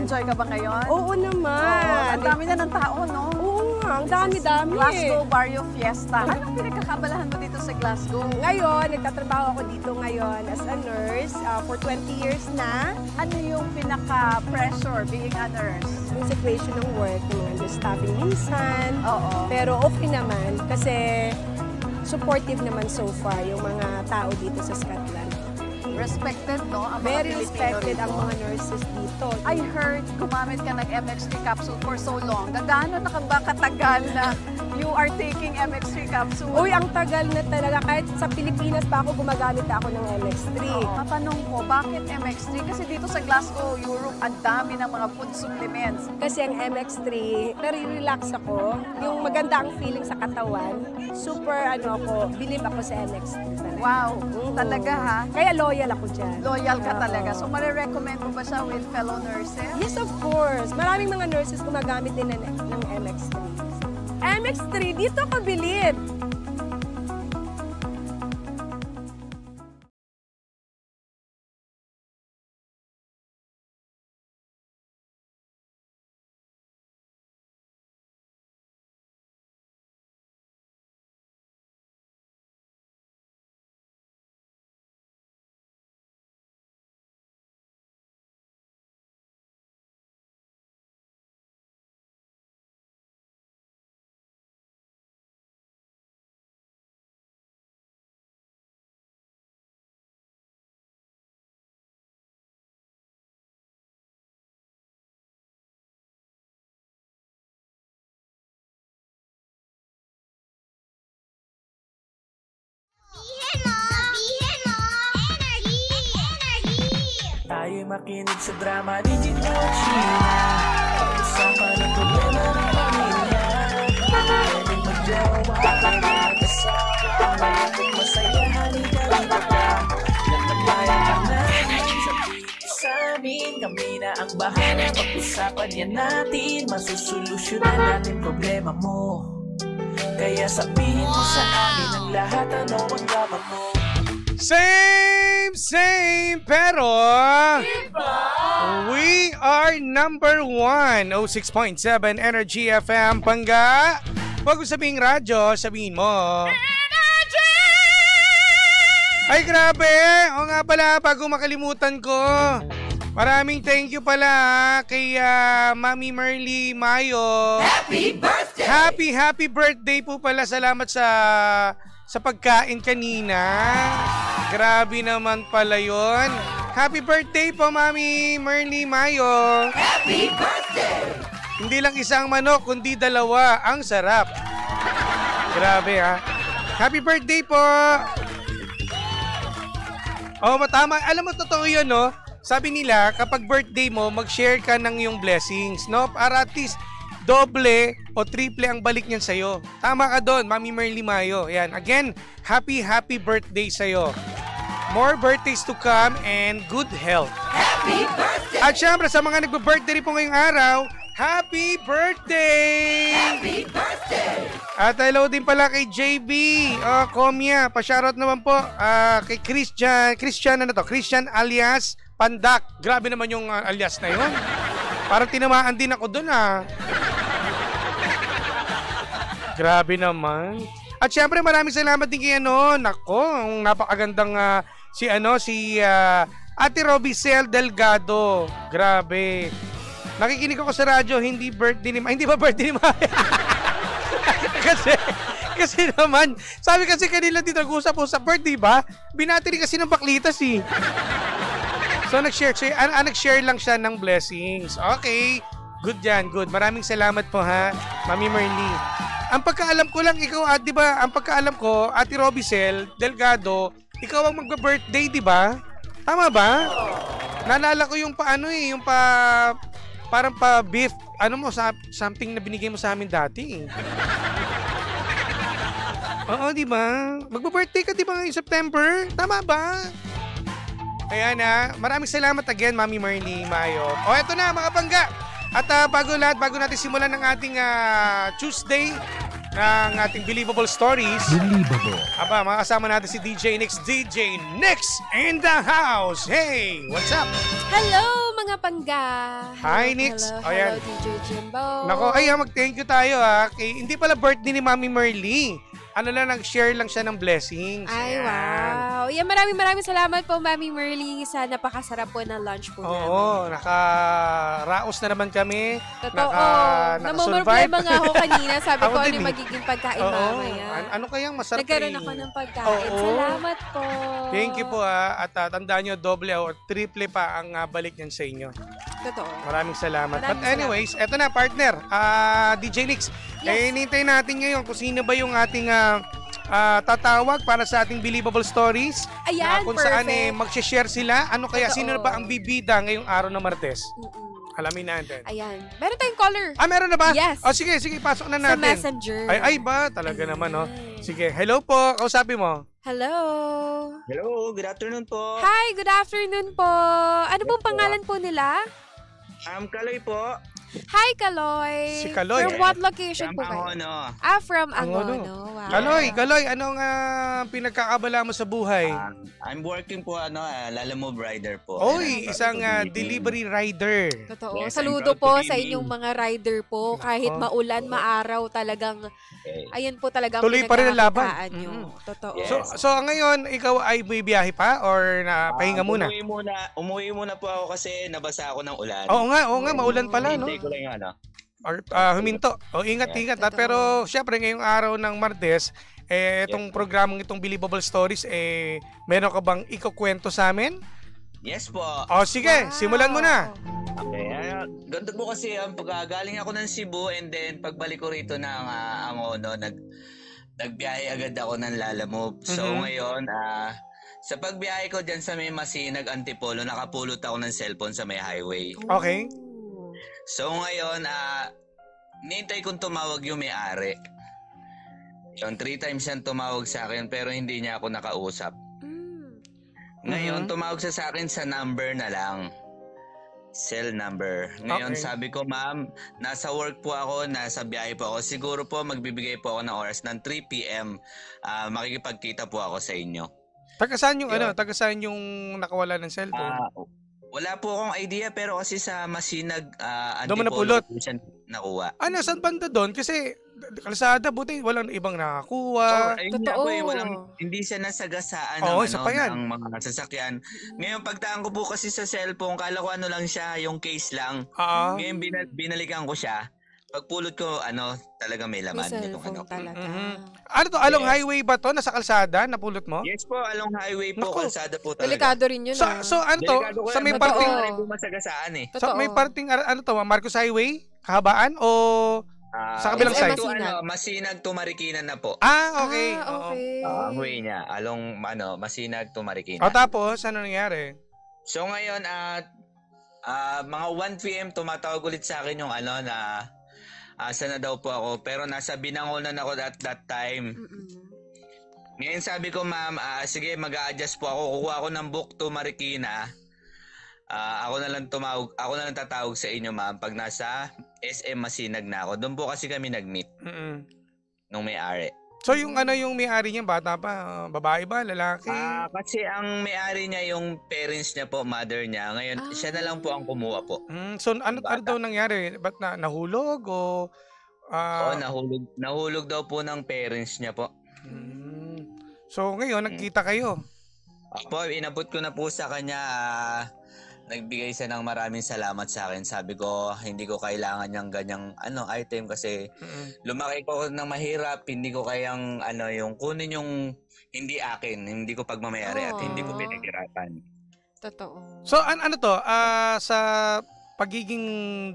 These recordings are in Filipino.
Nag-enjoy ka ba ngayon? Oo naman. Ang dami na ng tao, no? Oo nga, ang dami-dami. Glasgow Barrio Fiesta. Anong pinagkakabalahan mo dito sa Glasgow? Ngayon, nagtatrabaho ako dito ngayon as a nurse for 20 years na. Ano yung pinaka-pressure being a nurse? Yung situation ng work, yung understaffing minsan. Oo. Pero okay naman kasi supportive naman so far yung mga tao dito sa Scotland. Respected, no? Ang mga Very Pilipino respected rito. ang mga nurses dito. I heard gumamit ka ng MX3 capsule for so long. Gaano na ka ba katagal na you are taking MX3 capsule? Uy, ang tagal na talaga. Kahit sa Pilipinas pa ako gumagamit ako ng MX3. Matanong ko, bakit MX3? Kasi dito sa Glasgow, Europe, ang dami ng mga food supplements. Kasi ang MX3, nare-relax ako. Yung maganda ang feeling sa katawan. Super, believe ako sa MX3 talaga. Wow, talaga ha? Kaya loyal ako dyan. Loyal ka talaga. So, marirecommend mo ba siya with fellow nurses? Yes, of course. Maraming mga nurses gumagamit din ng MX3. MX3, dito ko believe. Tayo'y makinig sa drama ni Gino China. Pag-usapan ang problema ng pamilya. Pwedeng mag-jowa, pwedeng mag-asawa. Malapit masaya, halika ka. Nagtabayan ka na, sabihin sa amin. Kami na ang bahala, pag-usapan yan natin. Masusolusyonan natin problema mo. Kaya sabihin mo sa amin ang lahat, ano ang drama mo. Same, pero we are number 1, 06.7 Energy FM, Pangga. Huwag ko sabihin radyo, sabihin mo Energy! Ay, grabe! O nga pala, bago makalimutan ko, maraming thank you pala kay Mami Merly Mayo. Happy birthday! Happy birthday po pala. Salamat sa pagkain kanina. Grabe naman pala yun. Happy birthday po, Mami Merly Mayo. Happy birthday! Hindi lang isang manok, kundi dalawa. Ang sarap. Grabe ha. Happy birthday po. Oh, matama. Alam mo, totoo yun, no? Sabi nila, kapag birthday mo, mag-share ka ng iyong blessings, no? Para at least doble o triple ang balik niyan sa'yo. Tama ka doon, Mami Merly Mayo. Yan. Again, happy birthday sa'yo. More birthdays to come and good health. Happy birthday! At syempre, sa mga nagbe-birthday po ngayong araw, happy birthday! Happy birthday! At hello din pala kay JB, Komya. Pa-shoutout naman po kay Christian alias Pandak. Grabe naman yung alias na yun. Parang tinamaan din ako doon Grabe naman. At syempre maraming salamat din kay nako, ang napakagandang si Ate Robicel Delgado. Grabe. Nakikinig ako sa radyo, hindi ba birthday ni Maya? kasi naman, sabi kasi kanila dito nag-usap-usap birthday ba? Binati rin kasi ng baklitas eh. So nag-share lang siya ng blessings. Okay. Good yan, good. Maraming salamat po ha, Mami Merly. Ang pagkaalam ko lang, ikaw, di ba, ang pagkaalam ko, Ate Robicel Delgado, ikaw ang magba-birthday, di ba? Tama ba? Naalala ko yung parang pa-beef, something na binigay mo sa amin dati. Oo, di ba? Magba-birthday ka, di ba, ngayong September? Tama ba? Kaya na, maraming salamat again, Mami Merly Mayo. O, eto na, mga Pangga. At bago natin simulan ng ating Tuesday ng ating Believable Stories. Makasama natin si DJ Nix in the house. Hey, what's up? Hello mga pangga. Hi, Nix. Hello, Ayan. hello, DJ Jimbo. Nako, ay, mag-thank you tayo ha. Hindi pala birthday ni Mami Merly. Ano lang, nag-share lang siya ng blessings. Ay, Ayan. wow. Yan, maraming salamat po, Mami Merly, sa napakasarap po ng lunch po namin. Oo, nakaraos na naman kami. Totoo. Nakasurvive. Namumroblema nga ako kanina. Sabi Ako ko, ano din yung eh. magiging pagkain Oo. mamaya. Ano kayang masarap Nagkaroon eh? ako ng pagkain. Oo. Salamat po. Thank you po ha. At tandaan nyo, doble o triple pa ang balik niyan sa inyo. Totoo. Maraming salamat. Maraming But anyways, eto na partner, DJ Nix. Yes. Hinintay natin ngayon kung sino ba yung ating tatawag para sa ating Believable Stories. Ayan, Kung perfect. saan mag-share sila. Ano kaya, Totoo. sino ba ang bibida ngayong araw ng Martes? Mm-mm. Alamin natin. Ayan. Meron tayong caller. Meron na ba? Yes. Sige, pasok na Sa natin. Messenger. Ay ba? Talaga naman, no? Sige, hello po. Kausapin mo. Hello. Hello, good afternoon po. Hi, good afternoon po. Ano pong pangalan po nila? Kaloy po. Hi, Kaloy. Si Kaloy. From what location From po kayo? Angono. From Angono. Angono. Wow. Kaloy, anong pinagkakabala mo sa buhay? I'm working po, Lalamove rider po. Oy, And I'm isang proud to be delivery rider. Totoo. Yes, Saludo I'm proud po to be sa inyong mga rider po. Kahit Nako. maulan, maaraw, talagang, Okay. ayan po talaga ang Tuloy pa rin ang laban. pinagkakakitaan nyo. Totoo. Yes. So ngayon, ikaw ay may biyahe pa or pahinga muna? Umuwi muna po ako kasi nabasa ako ng ulan. Oo nga, maulan pala, no? Hintay ko lang yung Or huminto. Ingat. Totoo. Pero syempre, ngayong araw ng Martes, itong programang itong Believable Stories, meron ka bang ikukwento sa amin? Yes po. Sige, Wow. simulan mo na. Okay. Ganito po kasi, galing ako ng Cebu and then pagbalik ko rito ng Angono, nagbiyahe agad ako ng Lalamove. So Mhm. ngayon, sa pagbiyahe ko dyan sa may Masinag, Antipolo, nakapulot ako ng cellphone sa may highway. Okay. So ngayon, nintay kong tumawag yung may-ari. Yung 3 times yan tumawag sa akin pero hindi niya ako nakausap. Ngayon, tumawag siya sa akin sa number na lang. Cell number. Ngayon, Okay. sabi ko, ma'am, nasa work po ako, nasa biyahe po ako. Siguro po, magbibigay po ako ng oras ng 3 p.m. Makikipagkita po ako sa inyo. Taga saan yung Yun. taga saan yung nakawala ng cellphone? Wala po akong idea pero kasi sa Masinag, Doon mo Antipolo napulot? po siya nakuha. Saan banda doon? Kasi kalsada, buti walang ibang nakakuha. Ayun nga po hindi siya nasagasaan Oo, ng, isa pa yan. ng mga sasakyan. Ngayon, pagtaan ko po kasi sa cellphone, kala ko lang siya, yung case lang. Ngayon, binalikan ko siya. Pagpulot ko, talaga may May laman. cellphone talaga. Ano to? Along highway ba to? Nasa kalsada? Napulot mo? Yes po, along highway po, Naku. kalsada po talaga. Delikado rin yun. So ano to? Delikado ko Sa yan, may Totoo. parting hindi po masagasaan eh. sa may Totoo. parting Marcos Highway? Kahabaan o sa kabilang SM side? Masinag. Masinag to Marikina na po. Okay. Oo. Okay. Ang way niya, along Masinag to Marikina. O tapos, ano nangyari? So ngayon, mga 1 p.m. tumatawag ulit sa akin yung na asa na daw po ako. Pero nasa Binangonan ako at that time. Ngayon sabi ko, ma'am, sige, mag-a-adjust po ako. Kukuha ako ng book to Marikina. Ako na lang tatawag sa inyo, ma'am, pag nasa SM Masinag na ako. Doon po kasi kami nag-meet nung may-ari. So yung yung may-ari niya, bata pa, babae ba, lalaki? Kasi ang may-ari niya, yung parents niya po, mother niya. Ngayon, siya na lang po ang kumuha po. So ano daw nangyari? Ba't nahulog o... Oo, nahulog daw po ng parents niya po. So ngayon, nagkita kayo? Ako, inabot ko na po sa kanya, nagbigay siya ng maraming salamat sa akin. Sabi ko, hindi ko kailangan yung ganyang item kasi lumaki ko ng mahirap, hindi ko kayang yung kunin yung hindi akin, hindi ko pagmamayari at hindi ko pinaghirapan. Totoo. So ano to, sa pagiging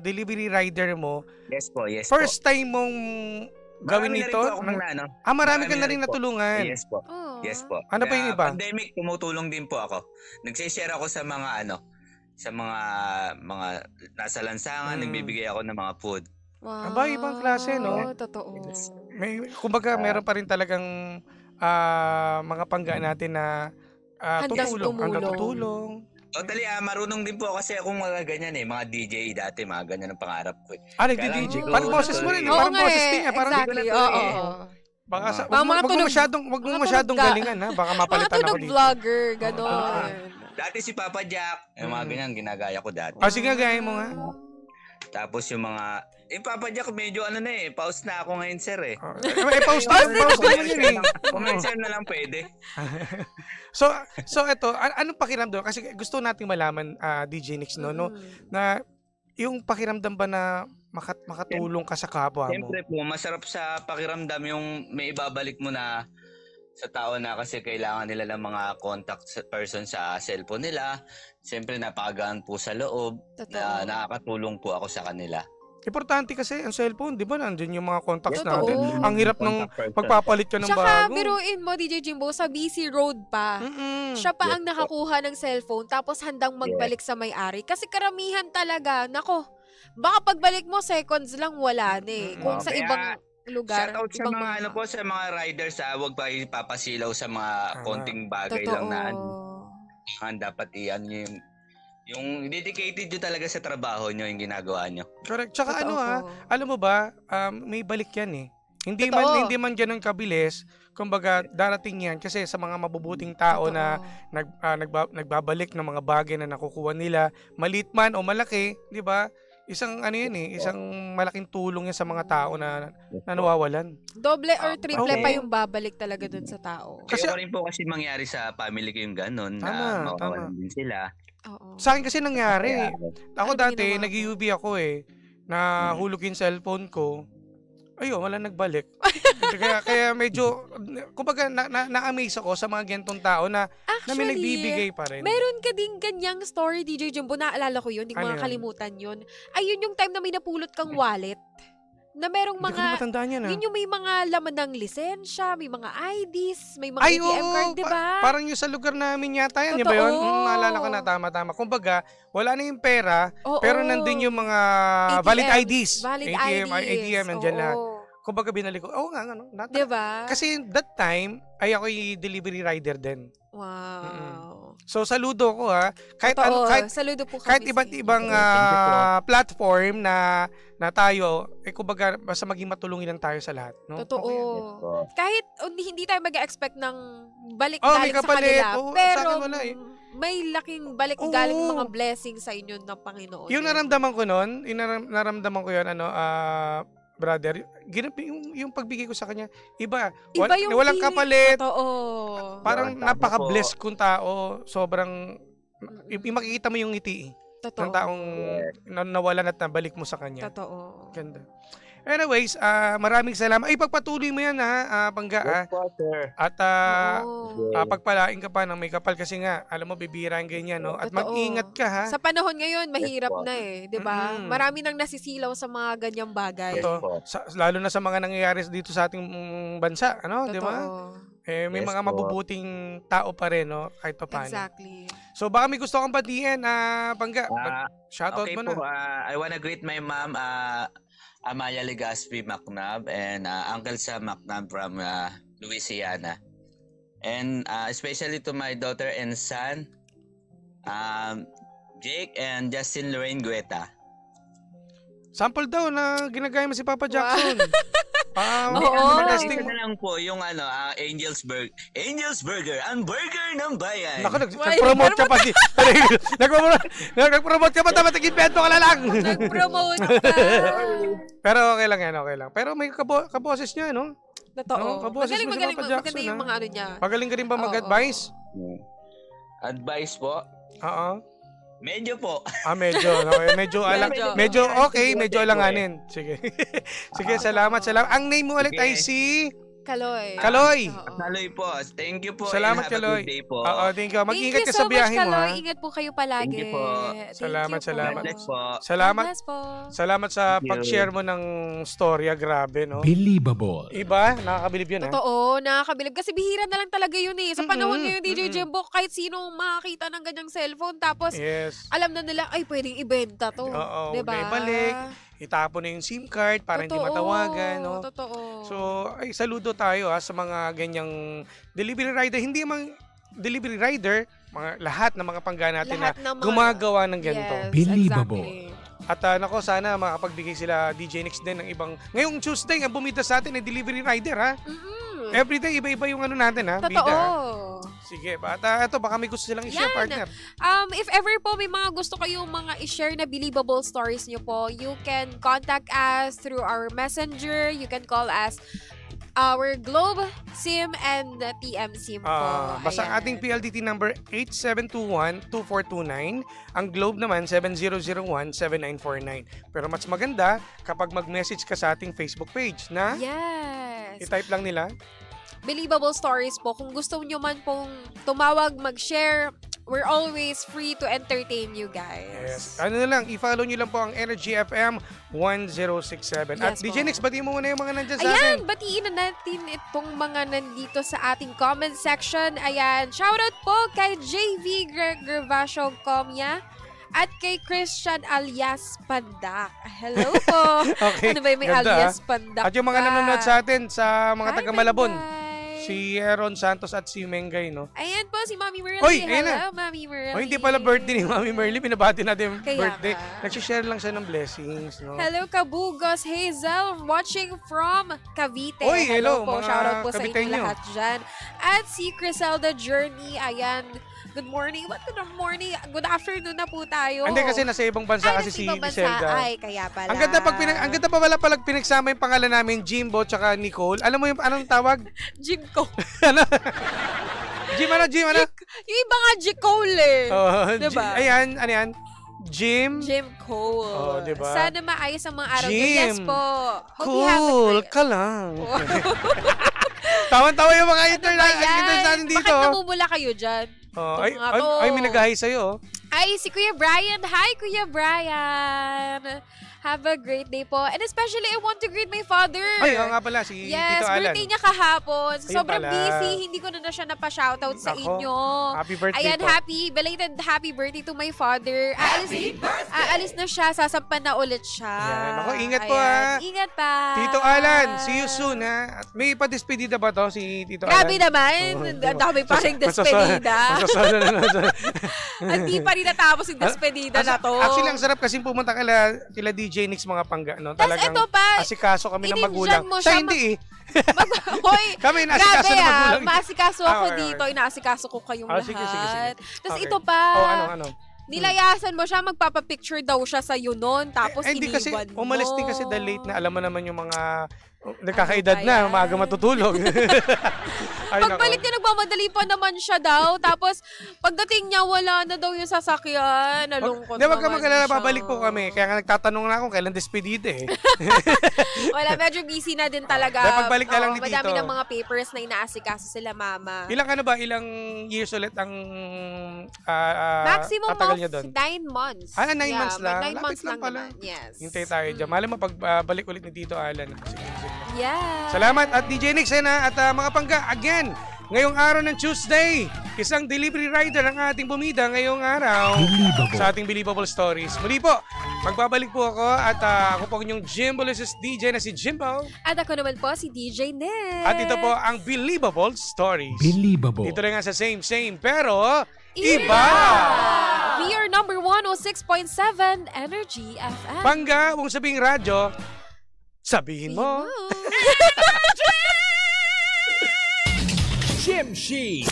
delivery rider mo, Yes po. first time mong gawin Marami na rin ito? po ako ng Marami ka marami na na rin rin po. natulungan. Yes po. Oh. Yes po. Ano pa yung iba? Pandemic, tumutulong din po ako. Nagse-share ako sa mga sa mga nasa lansangan, nagbibigay ako ng mga food. Wow. Aba, ibang klase, no? Totoo. Kumbaga, meron pa rin talagang mga pangga natin na Handang hanggang tumulong. tutulong. Totally, marunong din po kasi akong mga ganyan mga DJ dati, mga ganyan ang pangarap ko. Nagdi-DJ. Kailangan Parang ko boses mo rin. tuloy. Oo Parang nga boses din. Parang exactly. hindi ko na Oo. tuloy. Baka Mga wag mo tunog- wag mo masyadong mga galingan ha. Baka Mga mapalitan ako tunog dito. vlogger, gano'n. Dati si Papa Jack, yung mga ganyan, ginagaya ko dati. O, sige, gaya mo nga. Tapos yung mga, Papa Jack, medyo ano na pause na ako ngayon, sir Pause naman yun eh. Comment na lang pwede. So ito, anong pakiramdam? Kasi gusto nating malaman, DJ Nix, no, na yung pakiramdam ba na makatulong ka sa kapwa mo? Siyempre po, masarap sa pakiramdam yung may ibabalik mo na sa tao na kasi kailangan nila ng mga contact person sa cellphone nila. Siyempre, napakagaan po sa loob. Totoo. Nakakatulong po ako sa kanila. Importante kasi ang cellphone, di ba? Nandun yung mga contacts Totoo. natin. Ang hirap nung pagpapalit ka ng Tsaka, bago. biruin mo, DJ Jimbo, sa busy road pa. Siya pa ang nakakuha ng cellphone tapos handang magbalik sa may-ari. Kasi karamihan talaga, nako, baka pagbalik mo, seconds lang wala na eh. Kung sa Kaya, ibang lugar. Shoutout sa ibang mga ano po, sa mga riders, huwag pa ipapasilaw sa mga konting bagay Totoo. lang na dapat iyan yung dedicated nyo talaga sa trabaho nyo, yung ginagawa nyo. Correct. Tsaka Totoo po. alam mo ba, may balik yan eh. Hindi Totoo. man ganun kabilis. Kumbaga, darating yan kasi sa mga mabubuting tao Totoo. na nagbabalik ng mga bagay na nakukuha nila, maliit man o malaki, di ba? Isang isang malaking tulong yan sa mga tao na nawawalan. Doble or triple Okay. pa yung babalik talaga dun sa tao. Kasi- Kasi rin po kasi mangyari sa family ko yung ganun, na mawawalan din sila. Oo. Sa akin kasi nangyari. Ako Ano dati, ginawa mo? nag-UV ako eh. Nahulog yung cellphone ko. Ayun, wala nagbalik. kaya medyo, kumbaga na-amaze ako sa mga gentong tao na may Actually, nagbibigay pa rin. meron ka ding ganyang story, DJ Jumbo. Naalala ko yun. Hindi ko Ano yun? makakalimutan yun. Ayun yung time na may napulot kang wallet. Na merong Hindi ko na mga... matandaan yan Yun yung may mga laman ng lisensya, may mga IDs, may mga Ay, ATM oo, card, di ba? Parang yung sa lugar namin yata yan, di ba yun? Totoo. Naalala ko na, tama. Kumbaga, wala na yung pera, Oo. pero nandun yung mga ATMs, valid IDs. Valid ATM, IDs. ATM, nandyan Oo. lahat. Kumbaga, binalik ko, oo nga, Di ba? Kasi that time, ay ako'y delivery rider din. Wow. So, saludo ko kahit Totoo. kahit Saludo po kami kahit sa iba't inyo. ibang platform na tayo, kumbaga, basta maging matulungin lang tayo sa lahat. No? Totoo. Okay yan. Kahit hindi tayo mag-expect ng balik May galing sa kapalit. kanila. Oo, sa Pero akin wala eh. may laking balik Oo. galing mga blessings sa inyo ng Panginoon. Yung naramdaman ko noon, naramdaman ko yun, brother, yung pagbigay ko sa kanya, iba yung walang feeling. kapalit, Totoo. parang Tama napaka-blessed po. kung tao, sobrang, makikita mo yung ngiti Totoo. ng taong nawalan at nabalik mo sa kanya. Totoo. Ganda. Anyways, maraming salamat. Ay, pagpatuloy mo yan Pangga. At Oo. pagpalain ka pa ng may kapal kasi nga, alam mo, bibira ang ganyan, no? At Totoo. mag-ingat ka, ha? Sa panahon ngayon, mahirap po. na eh. 'Di ba? Mm-mm. Marami nang nasisilaw sa mga ganyang bagay. Totoo. Lalo na sa mga nangyayari dito sa ating bansa, ano, di ba? Totoo. May Yes mga po. mabubuting tao pa rin, no? Kahit pa paano. Exactly. So, baka may gusto kang batiin, Pangga. Shoutout Okay mo po, na. I wanna greet my mom, Amaya Legaspi McNabb, and Uncle Sam McNabb from Louisiana. And especially to my daughter and son, Jake and Justin Lorraine Gueta. Sample daw na ginagaya mo si Papa Jackson. Oo. Testing Ito na lang po yung Angel's Burger, ang burger ng bayan. Naku, nag-promote ka pa. Nag-promote ka pa, dapat nag-invento ka na lang. Nag-promote ka. Pero okay lang yan, okay lang. Pero may kaboses niya, no? Totoo. No, kaboses mo si Magaling, Papa maganda Jackson, yung mga ano niya. Magaling ka rin ba Oo. mag-advise? Advice po? Oo. Medyo po. Medyo. Okay. Medyo okay, medyo alanganin. Sige. Sige, salamat. Ang name mo ulit ay si Kaloy. Kaloy. Oo. Kaloy po. Thank you po. Salamat, and have Kaloy. a good day po. Oo, thank you. Mag-ingat Thank ka you sa so biyahe much, mo, Kaloy. ha? Ingat po kayo palagi. Thank you po. Salamat, po. salamat. God bless po. Salamat. God bless po. Salamat sa Thank you. pag-share mo ng storya. Grabe, no? Believable. Iba, nakakabilib yun, ha? Totoo, nakakabilib. Kasi bihira na lang talaga yun eh. Sa panahon ngayon, DJ Mm-mm. Jimbo, kahit sinong makakita ng ganyang cellphone, tapos Yes. alam na nila, ay, pwedeng ibenta to. Oo, diba? huwag na ibalik. Itapon na yung SIM card para hindi matawagan, no? Totoo. So, ay saludo tayo sa mga ganyang delivery rider. Hindi mang delivery rider, lahat ng mga pangga natin Lahat na ng mga- gumagawa ng ganito. Yes, Believable. exactly. At nako, sana makapagbigay sila DJ Nix din ng ibang... Ngayong Tuesday, ang bumita sa atin ay delivery rider, ha? Mm-mm. Everyday, iba-iba yung ano natin, ha? Totoo. Bida, ha? Sige, at ito, baka may gusto silang i-share, Yan. partner. If ever po may mga gusto kayong mga i-share na believable stories nyo po, you can contact us through our messenger. You can call us our Globe SIM and TM SIM po. Basta ang Ayan. ating PLDT number 8721-2429. Ang Globe naman 7001-7949. Pero mas maganda kapag mag-message ka sa ating Facebook page na Yes. i-type lang nila. Believable stories po. Kung gusto nyo man pong tumawag, mag-share, we're always free to entertain you guys. Yes. Ano na lang, i-follow nyo lang po ang Energy FM 1067. At Yes DJ po. Nix, batiin mo muna yung mga nandyan sa Ayan, atin. batiin na natin itong mga nandito sa ating comment section. Ayan, shoutout po kay JV Gervasio Comia at kay Christian alias Pandak. Hello po. Okay, Ano ba yung may ganda, alias Pandak? At yung mga nanonood sa atin, sa mga Hi, taga Malabon, Mengay. si Aaron Santos at si Mengay, no? Ayan po, si Mami Merly. Oy, ayun na. Hello, Mami Merly. O, hindi pala birthday ni Mami Merly. Pinabati natin yung Kaya birthday. nga. Nagsishare lang siya ng blessings, no? Hello, Kabugos Hazel, watching from Cavite. Oy, hello, po. mga Shoutout po sa inyo Caviteño. lahat dyan. At si Criselda Journey, ayan. Good morning. What good morning? Good afternoon na po tayo. Hindi kasi nasa ibang bansa kasi nasa si ibang bansa. Zelda. Ay, kaya pala. Ang ganda pa pala pag pinagsama yung pangalan namin, Jimbo tsaka Nicole. Alam mo yung anong tawag? Jim Cole. Jim ano? Yung iba nga J-Cole eh. Diba? Ayan, ano yan? Jim? Jim Cole. Oh, diba? Sana maayos ang mga araw nyo. Jim. Yes po. Hope you have a Cool great- ka lang. Tawan-tawa yung mga intern natin dito. Bakit namumula kayo dyan? Oh, Itong ay, mga to. ay, may nag-hi sa'yo. Oh. Ay, si Kuya Brian. Hi, Kuya Brian. Have a great day po. And especially, I want to greet my father. Ay, oo nga pala, si Yes, Tito Alan. birthday niya kahapon. Ayun Sobrang pala. busy. Hindi ko na siya napashoutout sa Nako, inyo. happy birthday Ayan, po. belated happy birthday to my father. Aalis na siya, sasampan na ulit siya. Ayan. Ako, ingat po, Ayan, ha. Ingat pa. Tito Alan, see you soon, ha? At may pa-despedida ba to, si Tito Grabe Alan? naman. Ang dami pa rin despedida. Masasala na lang. Hindi pa rin natapos yung despedida na to. Actually, ang sarap kasi pumunta kila DJ Nix mga pangga, no? Tas Talagang ito pa, asikaso kami ng ininjan magulang. mo Siya siya hindi eh. Hoy, Kami inaasikaso ng magulang. maasikaso ako Okay. dito. Inaasikaso ko kayong lahat. Sige. Tapos Okay. ito pa, Oh, ano? nilayasan mo siya, magpapapicture daw siya sa noon, tapos Hindi kasi, iniwan mo. umalis din kasi the late na, alam mo naman yung mga nagkakaedad na, ba yan? maaga matutulog. Ay, nako. Pagbalik niya, nagmamadali pa naman siya daw. Tapos, pagdating niya, wala na daw yung sasakyan. Nalungkot Hindi, wag ka naman mag-alala, siya. babalik po kami. Kaya nga nagtatanong na ako kailan despedida eh. Wala, medyo busy na din talaga. Dahil pagbalik na lang ni Madami Tito. ng mga papers na inaasikaso sila, mama. Ilang years ulit ang Maximum tatagal of niya doon? 9 months. 9 months lang? May 9 Lapit months lang lang pala. naman. Yes. Hintay tayo dyan. Malam mo pagbalik ulit ni Tito Alan. Yeah. Salamat at DJ Nix at mga pangga, again, ngayong araw ng Tuesday, isang delivery rider ang ating bumida ngayong araw sa ating Believable Stories. Muli po, magbabalik po ako at ako po ang inyong Jimbolicious DJ na si Jimbo. At ako naman po si DJ Nick. At ito po ang Believable Stories. Believable. Dito lang nga sa same, pero iba! We are number 106.7 Energy FM. Pangga, kung sabing radyo, sabihin mo. Jim Shi.